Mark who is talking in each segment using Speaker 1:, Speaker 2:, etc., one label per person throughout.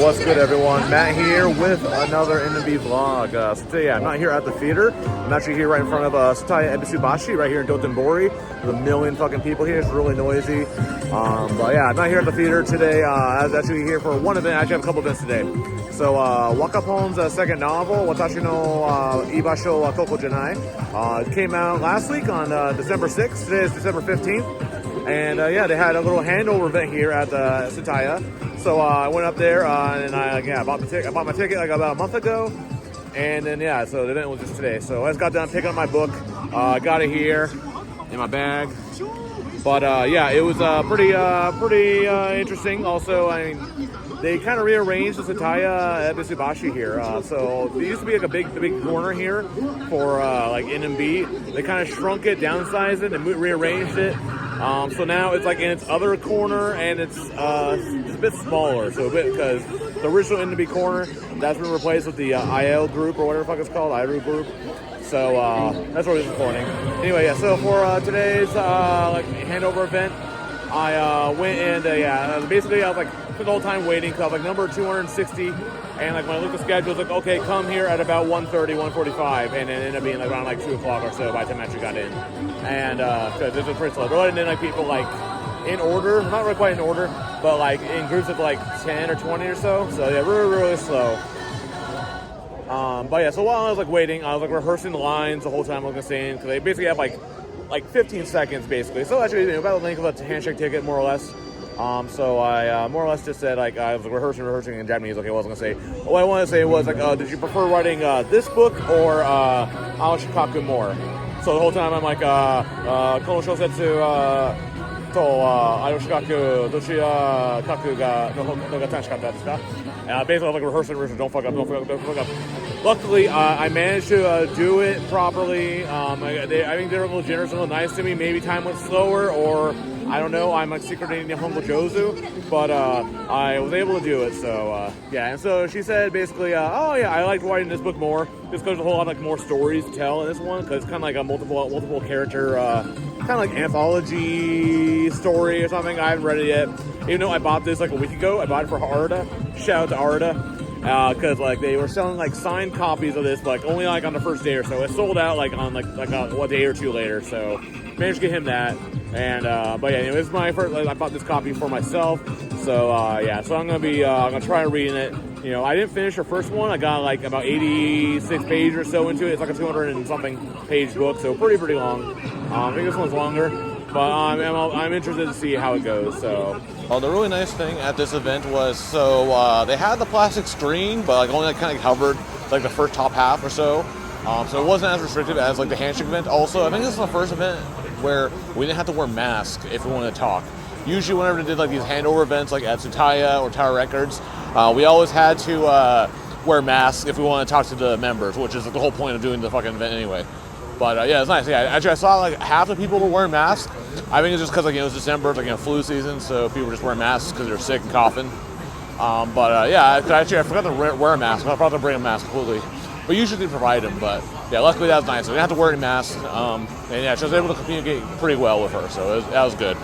Speaker 1: What's good, everyone? Matt here with another NB vlog. So today, I'm not here at the theater. I'm actually here right in front of Sataya Ibasho right here in Dotonbori. There's a million fucking people here. It's really noisy. But yeah, I'm not here at the theater today. I was actually here for one event. I actually have a couple events today. So Wakapon's second novel, Watashi no Ibasho koko janai, came out last week on December 6th. Today is December 15th. And yeah, they had a little handover event here at the Sataya. So I went up there and I bought the ticket. I bought my ticket like about a month ago, and then yeah, so the event was just today. So I just got done picking up my book. I got it here in my bag. But yeah, it was pretty interesting. Also, I mean, they kind of rearranged the Sataya Ibasho here. So there used to be like a big corner here for like NMB. They kind of shrunk it, downsized it, and rearranged it. So now it's like in its other corner, and it's a bit smaller. So a bit, because the original NB corner, that's been replaced with the IL group or whatever the fuck it's called, IRU group. So that's what we're recording. Anyway, yeah. So for today's like handover event, I went and yeah, basically I was like spent the whole time waiting because I was like number 260, and like when I looked at the schedule, I was like, okay, come here at about 1:30, 1:45, and it ended up being like around like 2 o'clock or so by the time I actually got in. And because this was pretty slow, they're letting in like people like in order, not really quite in order, but like in groups of like 10 or 20 or so. So yeah, really slow. But yeah, so while I was like waiting, I was like rehearsing the lines the whole time I was saying, because they basically have like 15 seconds basically. So actually, about the length of a handshake ticket, more or less. So I more or less just said, like, I was rehearsing in Japanese. Okay, what I was going to say. What I wanted to say was, like, did you prefer writing this book or Aoshikaku more? So the whole time I'm like, Kono Shosetsu to Aoshikaku, dochi kaku ga no ga tanshikatta desu ka? Basically, I was like rehearsing, don't fuck up. Luckily, I managed to do it properly. I think they were a little generous, a little nice to me. Maybe time went slower, or I don't know. I'm like secretly Nihongo Jozu, but I was able to do it. So yeah, and so she said basically, oh yeah, I liked writing this book more just because there's a whole lot like more stories to tell in this one, because it's kind of like a multiple character, kind of like anthology story or something. I haven't read it yet. Even though I bought this like a week ago, I bought it for Arda. Shout out to Arda. Because like they were selling like signed copies of this, but like only like on the first day or so. It sold out like on like a day or two later. So managed to get him that. And but yeah, this is my first. Like, I bought this copy for myself. So yeah, so I'm gonna try reading it. You know, I didn't finish the first one. I got like about 86 pages or so into it. It's like a 200 and something page book, so pretty long. I think this one's longer, but I'm interested to see how it goes. So.
Speaker 2: Well, the really nice thing at this event was, so they had the plastic screen, but like only like, kind of covered like the first top half or so. So it wasn't as restrictive as like the handshake event. Also, I think this is the first event where we didn't have to wear masks if we wanted to talk. Usually whenever they did like these handover events like at Tsutaya or Tower Records, we always had to wear masks if we wanted to talk to the members, which is like, the whole point of doing the fucking event anyway. But yeah, it's nice. Yeah, actually, I saw like half the people were wearing masks. I think it's just because like it was December, it's like flu season, so people were just wearing masks because they're sick and coughing. But yeah, actually I forgot to wear a mask. I forgot to bring a mask completely. But usually they provide them. But yeah, luckily that was nice. So I didn't have to wear any masks. And yeah, she was able to communicate pretty well with her, so that was good.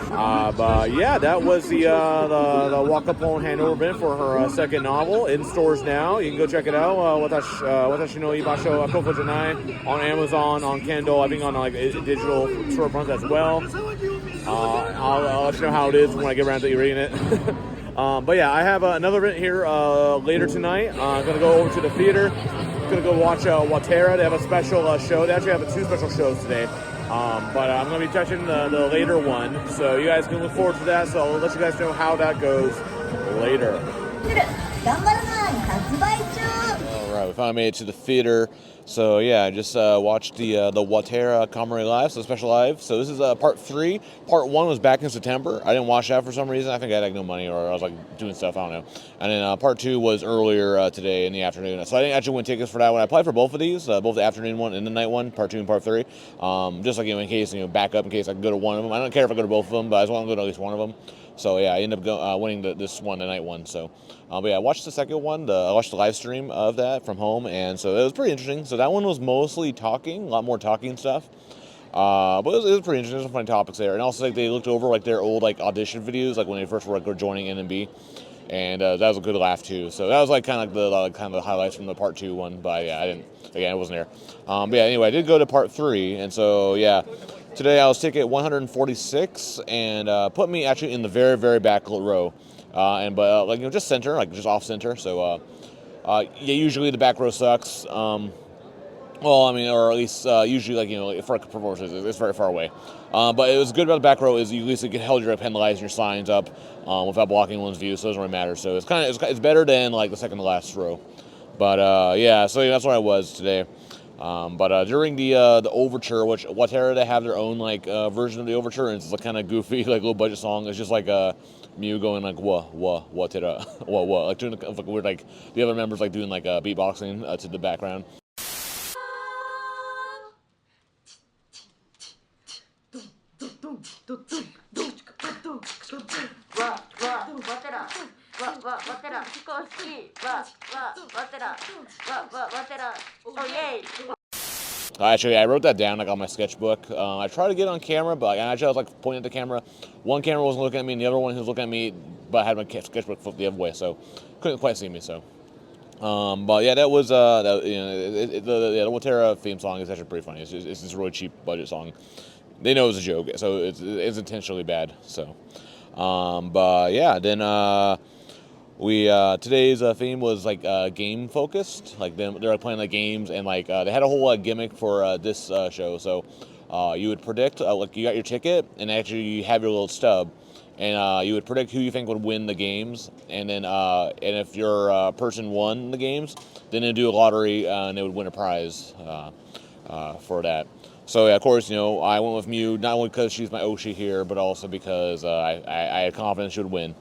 Speaker 1: But yeah, that was the Wakapon handover event for her second novel in stores now. You can go check it out. Watashi no Ibasho koko janai on Amazon, on Kindle. I think on like digital storefronts as well. I'll let you know how it is when I get around to reading it. But yeah, I have another event here later tonight. I'm gonna go over to the theater. Gonna go watch Watera. They have a special show. They actually have 2 special shows today. But I'm going to be touching the later one, so you guys can look forward to that, so I'll let you guys know how that goes later.
Speaker 2: Alright, we finally made it to the theater. So yeah, I just watched the Watera Comedy Live, so special live. So this is part 3. Part 1 was back in September. I didn't watch that for some reason. I think I had like no money, or I was like doing stuff, I don't know. And then part 2 was earlier today in the afternoon. So I didn't actually win tickets for that one. I applied for both of these, both the afternoon one and the night one, part 2 and part 3. Just like in case back up in case I can go to one of them. I don't care if I go to both of them, but I just want to go to at least one of them. So yeah, I ended up winning this one, the night one. So, but yeah, I watched the second one. I watched the live stream of that from home, and so it was pretty interesting. So that one was mostly talking, a lot more talking stuff. But it was pretty interesting. There's some funny topics there, and also like they looked over like their old like audition videos, like when they first were joining NMB. and that was a good laugh too. So that was like kind of the highlights from the part 2 one. But yeah, I wasn't there. But yeah, anyway, I did go to part 3, and so yeah, today I was ticket 146, and put me actually in the very very back row, but like just center, like just off center. So yeah, usually the back row sucks. Well, I mean, or at least usually, like for performances, it's very far away. But it was good about the back row is you at least get held your pen lights and your signs up without blocking one's view, so it doesn't really matter. So it's better than like the second to last row. But yeah, so that's where I was today. But during the overture, which Watera, they have their own like version of the overture, and it's like kind of goofy, like low budget song. It's just like Mew going like Watera, like doing like weird, like the other members like doing like beatboxing to the background. Actually, I wrote that down like on my sketchbook. I tried to get it on camera, but actually I was like pointing at the camera. One camera wasn't looking at me, and the other one was looking at me, but I had my sketchbook flipped the other way, so couldn't quite see me. So, but yeah, that was the Watera theme song is actually pretty funny. It's this really cheap budget song. They know it's a joke, so it's intentionally bad. So, but yeah, then we today's theme was like game focused. Like they're like playing like games, and like they had a whole gimmick for this show. So you would predict like you got your ticket, and actually you have your little stub, and you would predict who you think would win the games, and then and if your person won the games, then they'd do a lottery and they would win a prize for that. So yeah, of course, I went with Mew not only because she's my Oshi here, but also because I had confidence she would win.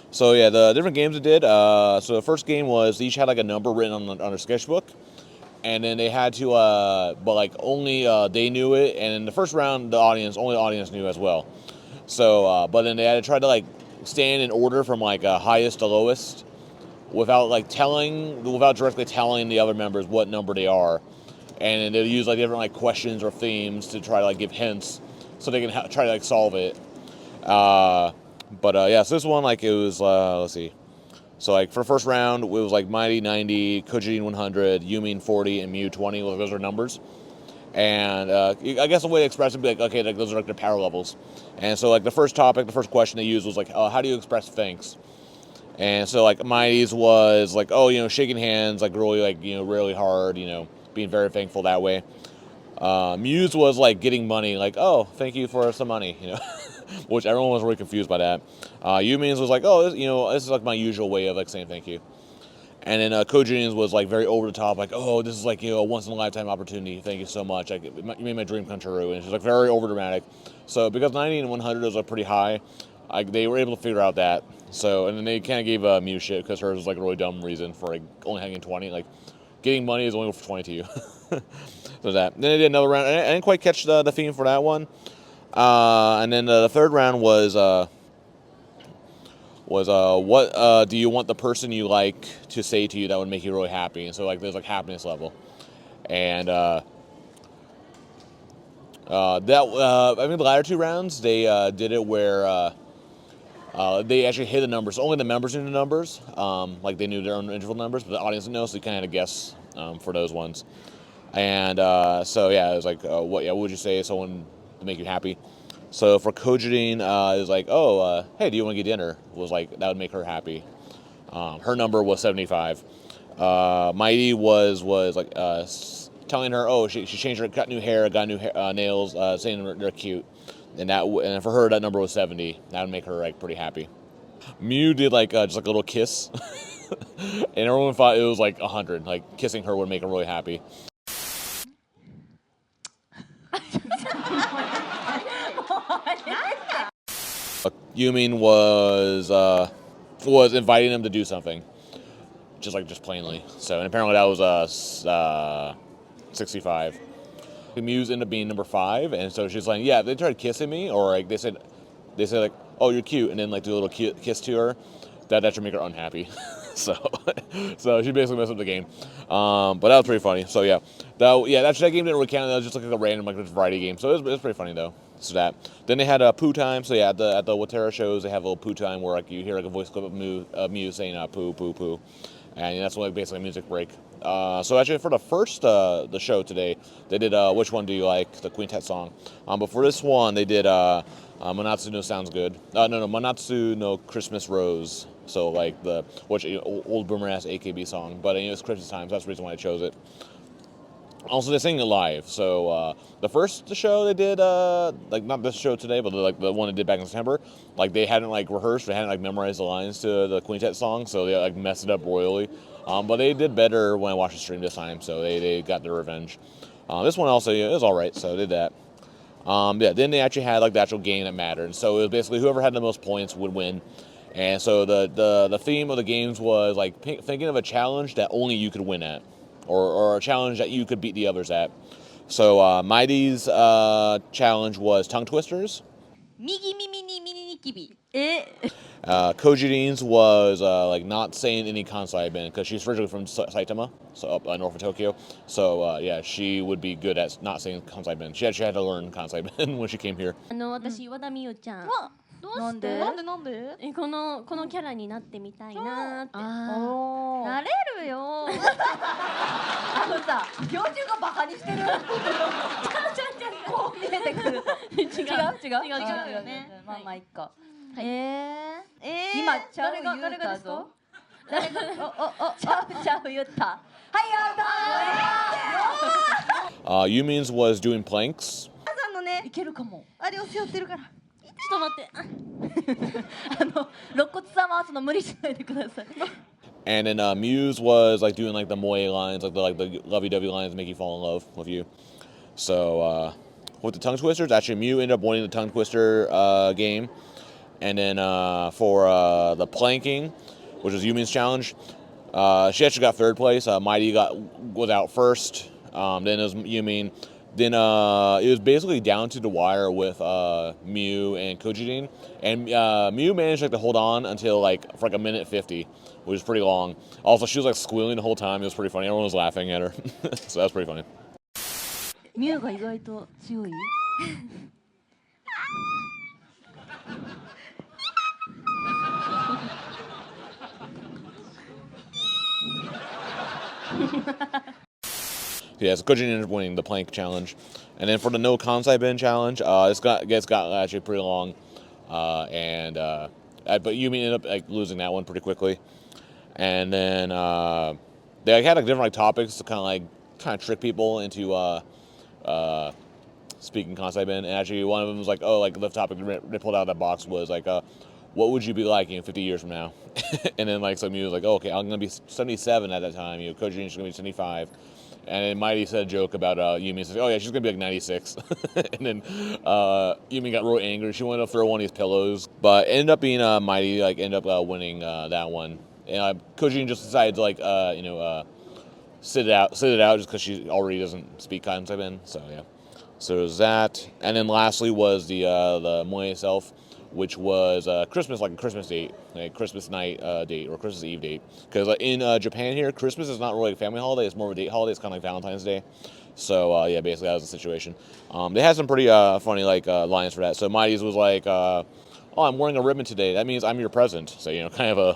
Speaker 2: So yeah, the different games it did. So the first game was they each had like a number written on their sketchbook, and then they had to, but like only they knew it. And in the first round, only the audience knew as well. So, but then they had to try to like stand in order from like highest to lowest, without directly telling the other members what number they are. And they use like different like questions or themes to try to like give hints, so they can try to like solve it. But yeah, so this one, like, it was, let's see. So, like, for first round, it was, like, Mighty 90, Kojin 100, Yumin 40, and Mew 20. Well, those are numbers. And I guess the way to express it would be, like, okay, like, those are, like, their power levels. And so, like, the first question they used was, like, how do you express thanks? And so, like, Mighty's was, like, shaking hands, like, really, like, really hard, being very thankful that way. Mew's was, like, getting money, like, oh, thank you for some money, which everyone was really confused by that. Yumin's was like, oh, this is like my usual way of like saying thank you. And then Kojin's was like very over the top, like, oh, this is like a once in a lifetime opportunity. Thank you so much. Like, you made my dream come true. And she's like very over dramatic. So because 90 and 100 was like pretty high, they were able to figure out that. So and then they kind of gave Mew shit because hers was like a really dumb reason for like only hanging 20. Like getting money is only for 20 to you. So that. Then they did another round. I didn't quite catch the theme for that one. And then the third round was what do you want the person you like to say to you that would make you really happy? And so like there's like happiness level, and I mean the latter two rounds they did it where they actually hit the numbers. Only the members knew the numbers, like they knew their own interval numbers, but the audience didn't know, so you kind of had to guess for those ones. And so yeah, it was like what would you say to someone to make you happy? So for Kojin, it was like, hey, do you want to get dinner? Was like, that would make her happy. Her number was 75. Mighty was like telling her, oh, she changed her, got new hair, got new nails, saying they're cute. And for her, that number was 70. That would make her like pretty happy. Mew did like just like a little kiss. And everyone thought it was like 100. Like kissing her would make her really happy. Yumin was inviting them to do something, just plainly. So, and apparently that was 65. Mew's ended up being number 5, and so she's like, yeah, they tried kissing me, or like they said like, oh, you're cute, and then like do a little kiss to her. That should make her unhappy. so she basically messed up the game. But that was pretty funny. So yeah, that game didn't really count. That was just like a random like variety game. So it was pretty funny though. So that. Then they had a poo time. So yeah, at the Watera shows, they have a little poo time where like you hear like a voice clip of Mew saying poo poo poo, and that's like basically a music break. So actually for the first the show today, they did Which One Do You Like, the quintet song. But for this one, they did Manatsu no Sounds Good. No, Manatsu no Christmas Rose. So like the old boomer ass AKB song, but it's Christmas time, so that's the reason why I chose it. Also, they sing it live. So the first show they did, like not this show today, but like the one they did back in September, like they hadn't like rehearsed, they hadn't like memorized the lines to the quintet song, so they like messed it up royally. But they did better when I watched the stream this time, so they got their revenge. This one also it was all right, so they did that. Yeah, then they actually had like the actual game that mattered. So it was basically whoever had the most points would win. And so the theme of the games was like thinking of a challenge that only you could win at, or a challenge that you could beat the others at. So Mighty's challenge was tongue twisters. Kojirin's was like not saying any Kansai ben because she's originally from Saitama, so up north of Tokyo. So yeah, she would be good at not saying Kansai ben. She actually had to learn Kansai ben when she came here.
Speaker 3: 私和田美優ちゃん
Speaker 4: どうして
Speaker 3: なんでこのキャラになってみたいなって
Speaker 4: なれるよさ表情がバカにしてるこう見えてくると違うよねまあいっか今ちゃう言うたぞ誰がちゃう言ったはいアウト
Speaker 2: Yumin's was doing planks.
Speaker 4: さんのねいけるかもあれを背負ってるから
Speaker 3: ちょっと待って
Speaker 4: 肋骨さんはその無理しないでください
Speaker 2: And then Muse was like doing like the moe lines, like the lovey-dovey lines, make you fall in love with you. So with the tongue twisters, actually Mew ended up winning the tongue twister game. And then for the planking, which was Yumin's challenge, she actually got third place. Mighty was out first. Then it was Yumin. Then it was basically down to the wire with Mew and Kojirin, and Mew managed like to hold on until for like a minute 50, which was pretty long. Also, she was like squealing the whole time. It was pretty funny. Everyone was laughing at her, so that was pretty funny.
Speaker 4: ミュウが意外と強い
Speaker 2: Yeah, so Kojirin ended up winning the plank challenge, and then for the no Kansai ben challenge, it's got actually pretty long, but Yumi ended up like losing that one pretty quickly, and then they had like different topics to kind of trick people into speaking Kansai ben, and actually one of them was the topic they pulled out of that box was what would you be like 50 years from now, and then some Yumi was like, okay, I'm gonna be 77 at that time, Kojirin's gonna be 75. And then Mighty said a joke about Yumi. Says, "Oh yeah, she's gonna be like 96." And then Yumi got real angry. She wanted to throw one of these pillows, but ended up being Mighty. Ended up winning that one. And Kojin just decided to sit it out just because she already doesn't speak Kansai ben. So yeah, so there's that. And then lastly was the moe itself, which was Christmas, like a Christmas date, like Christmas night date or Christmas Eve date. Because in Japan here, Christmas is not really a family holiday; it's more of a date holiday. It's kind of like Valentine's Day. So yeah, basically that was the situation. They had some pretty funny lines for that. So Mighty's was like, "Oh, I'm wearing a ribbon today. That means I'm your present." So kind of a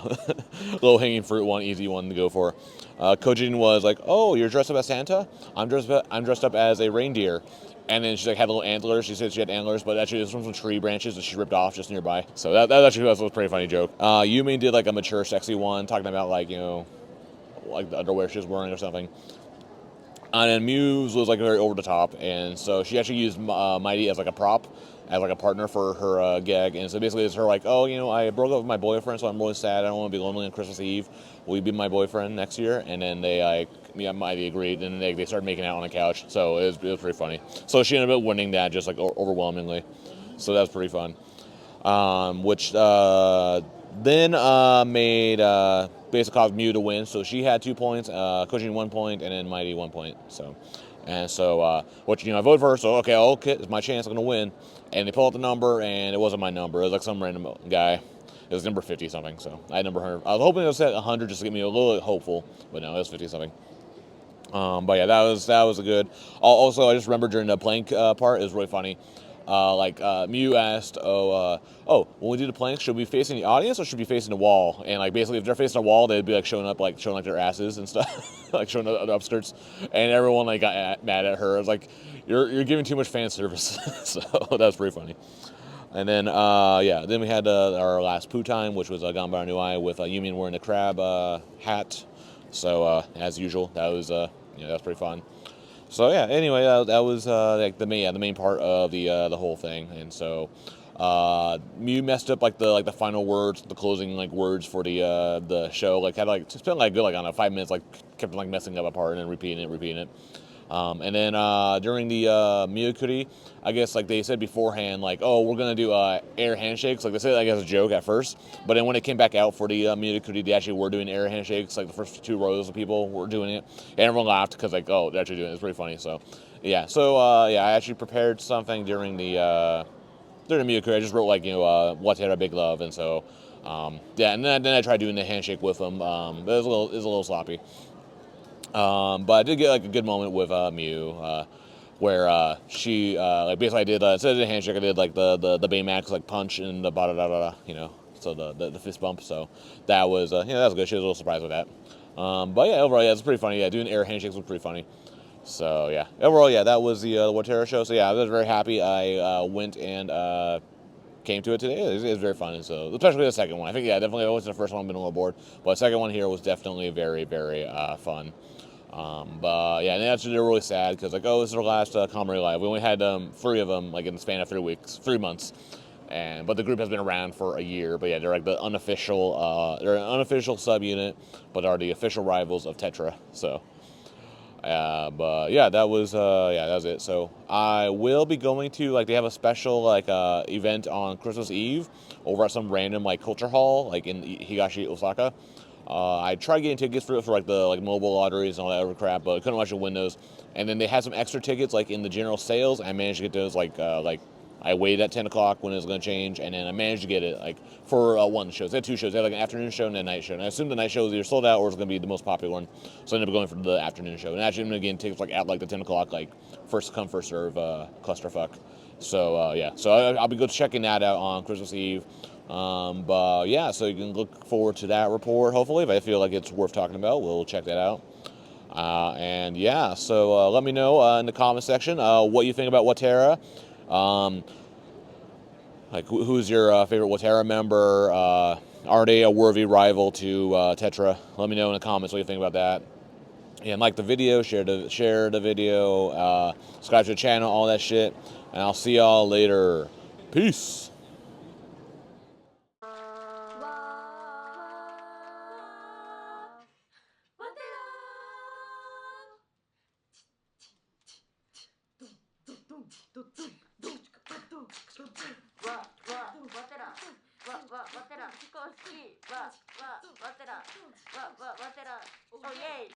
Speaker 2: low-hanging fruit one, easy one to go for. Kojin was like, "Oh, you're dressed up as Santa? I'm dressed up as a reindeer." And then she had little antlers. She said she had antlers, but actually it was from some tree branches that she ripped off just nearby. So that actually was a pretty funny joke. Yumi did a mature, sexy one, talking about the underwear she was wearing or something. And then Muse was very over the top, and so she actually used Mighty as a prop, as a partner for her gag. And so basically it's her oh, I broke up with my boyfriend, so I'm really sad. I don't want to be lonely on Christmas Eve. Will you be my boyfriend next year? And then they Mighty agreed, and they started making out on the couch. So it was pretty funny. So she ended up winning that just overwhelmingly. So that was pretty fun. Which then made basically caused Mew to win. So she had 2 points, Kojin 1 point, and then Mighty 1 point. So I voted for her. So okay, it's my chance. I'm gonna win. And they pulled out the number, and it wasn't my number. It was some random guy. It was number 50 something. So I had number 100. I was hoping it was at 100 just to get me a little hopeful, but no, it was 50 something. But yeah, that was a good. Also, I just remember during the plank part, it was really funny. Mew asked, when we do the planks, should we be facing the audience or should we be facing the wall? And like basically, if they're facing the wall, they'd be like showing like their asses and stuff, like showing the upskirts, and everyone like got mad at her. I was like, you're giving too much fan service, so that was pretty funny. And then then we had our last poo time, which was Gambara Nui with Yumin wearing the crab hat. So as usual, that was that was pretty fun. So yeah, anyway, that was like the main part of the whole thing, and so Mew messed up like the final words, the closing like words for the show. Like had like spent like good like on 5 minutes, like kept like messing up a part and then repeating it. And then during the Miyakuri, I guess like they said beforehand, like, oh, we're gonna do air handshakes. Like they said like as a joke at first, but then when it came back out for the Miyakuri, they actually were doing air handshakes. Like the first 2 rows of people were doing it, and everyone laughed because like, oh, they're actually doing it. It's pretty funny. So yeah, I actually prepared something during the Miyakuri. I just wrote like Watera big love, and so and then I tried doing the handshake with them. But it was a little sloppy. But I did get like a good moment with Mew, where she like basically I did instead of the handshake I did like the Baymax like punch and the so the fist bump. So that was that was good. She was a little surprised with that. But yeah, overall it's pretty funny. Yeah, doing air handshakes was pretty funny. So yeah, overall that was the Watera show. So yeah, I was very happy. I went and came to it today. It was very fun, and so especially the second one. I think definitely. I was the first one. I've been a little bored, but the second one here was definitely very fun. But yeah, and actually they're really sad because like, oh, this is our last comedy live. We only had 3 of them like in the span of 3 months, but the group has been around for a year. But yeah, they're like the unofficial. They're an unofficial subunit, but are the official rivals of Tetra. So. But yeah, that was it. So I will be going to like they have a special like event on Christmas Eve over at some random like culture hall like in Higashi Osaka. I tried getting tickets for like the like mobile lotteries and all that other crap, but I couldn't actually win those. And then they had some extra tickets like in the general sales. I managed to get those like I waited at 10 o'clock when it was going to change, and then I managed to get it like for one show. They had 2 shows. They had like an afternoon show and a night show. And I assumed the night show was either sold out or was going to be the most popular one. So I ended up going for the afternoon show. And actually, I'm going to get tickets like at like the 10 o'clock, like first come, first serve clusterfuck. So so I'll be checking that out on Christmas Eve. But yeah, so you can look forward to that report. Hopefully, if I feel like it's worth talking about, we'll check that out. And yeah, so let me know in the comment section what you think about Watera. Like who's your favorite Watera member? Are they a worthy rival to Tetra? Let me know in the comments what you think about that. And like the video, share the video, subscribe to the channel, all that shit. And I'll see y'all later. Peace.
Speaker 4: Watera, 飛行機、Watera, Watera, oh yay!